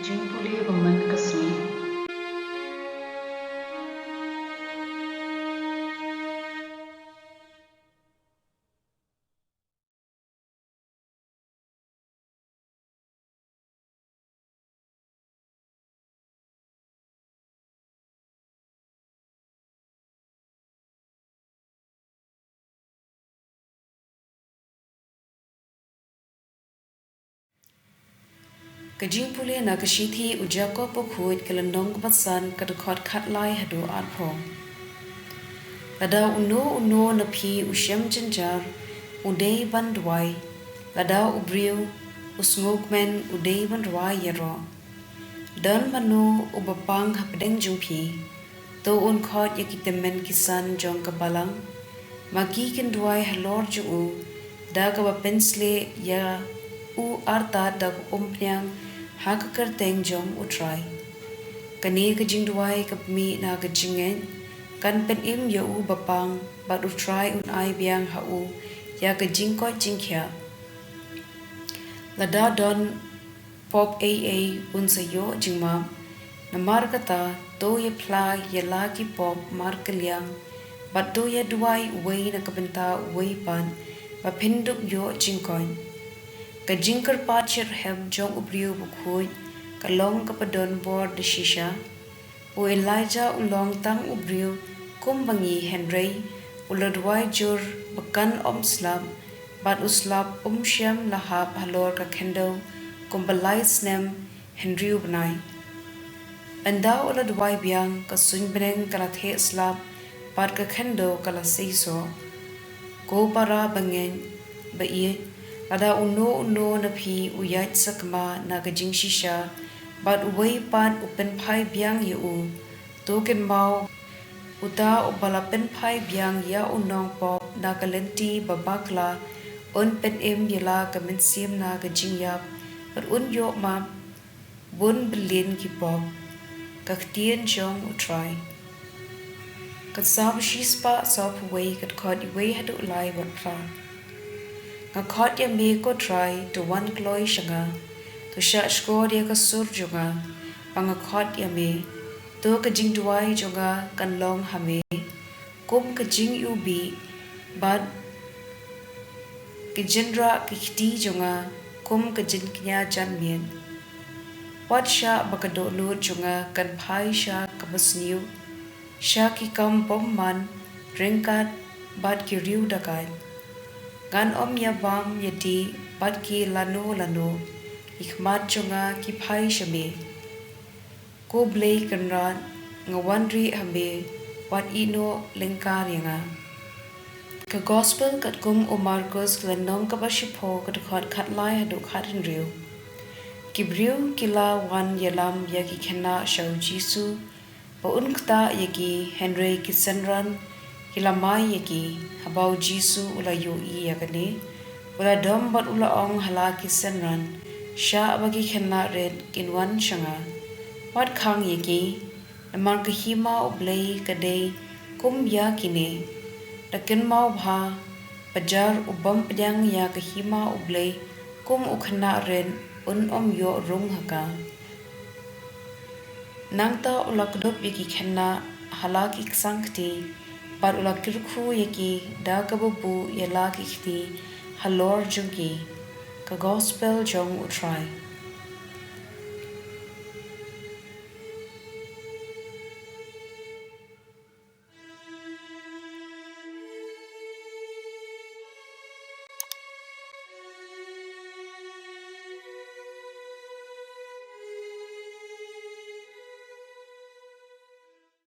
jingpule beman kasmi. Jingpule na kashithi ujako pokhuit kelandong kebatsan kadukot khatlai hadu arpho. Lada uno na phi ushem jenjar udei bandwai. Lada ubriu usngukmen udei bandwai yero. Dan manu ubapang hapdeng jungphi. To unkhot yakitemen kisan jong kabalang. Magi kendwai halor jungu. Da kabapensle ya u arta da umpnyang hak kerteng jom utrai. Kani kejingduai kapmi na kejingen, kan pen im ya u bapang, bat utrai un ai biang ha u, ya kejingkot jingkya. Lada don pop un sayo jingmam, na mar kata to ye pla ye lagi pop mar keliang, bat to ye duai uwei na kabenta uwei pan, ba penduk yo jingkoin. Kajingkar pachir hem jong ubriu bukhuj, kalong kapadon board de shisha, u Elijah ulong tang ubriu, kumbangi Henry, uladwai jur bekan slab, bat uslab syam lahab halor ka kendo, kumbalai snem Henry ubnai. Anda uladwai biang kasun beneng kalathe slab, bat ka kendo kalasiso, ko para bangen, ba Lada uno na phi uyat sakma na kajing shisha, bat uwei pan upen pai biang yu, token mau uta ubala pen pai biang ya unong pop na kalenti babakla, un pen yela kaminsim na kajing yap, bat un yo ma bun belin ki pop, ktien jong utrai. Kat sab shispa sab uwei kat kod uwei hadu ulai wat pla. Ngakot ya me ko try to one kloi shanga to sha skor ya ka sur junga pangakot ya me to ka jing duai junga kan long hame kum ka jing ubi bad ke jendra ki khti junga kum ka jin knya jan mien wat sha bakado lu junga kan phai sha kabasniu sha ki kam bom man ringkat bad ki riu dakai Gan ya bam yadi bat ki lano ikhmat chunga ki phai shame ko Blei kanran ngawandri hambe wat ino lengkar yanga ka gospel kat kum o Marcos landong ka bashipo kat khatlai hadu khatin riu ki briu kila wan yalam yaki khenna shau jisu pa unkta yaki Henry Kisenran Kila mai yaki habau jisu ula yoi yakane ula dom bat ula ong halaki senran sha bagi khenna red kinwan shanga wat khang yaki namar kahima Blei kade kum ya kine dakin mau bha pajar ubam pedang ya kahima Blei kum ukhna red un yo rung haka nangta ula kdop yaki khenna halaki ksangti Par ula kirkhu yaki da kabubu yala kikti halor jungi ka gospel jong utrai.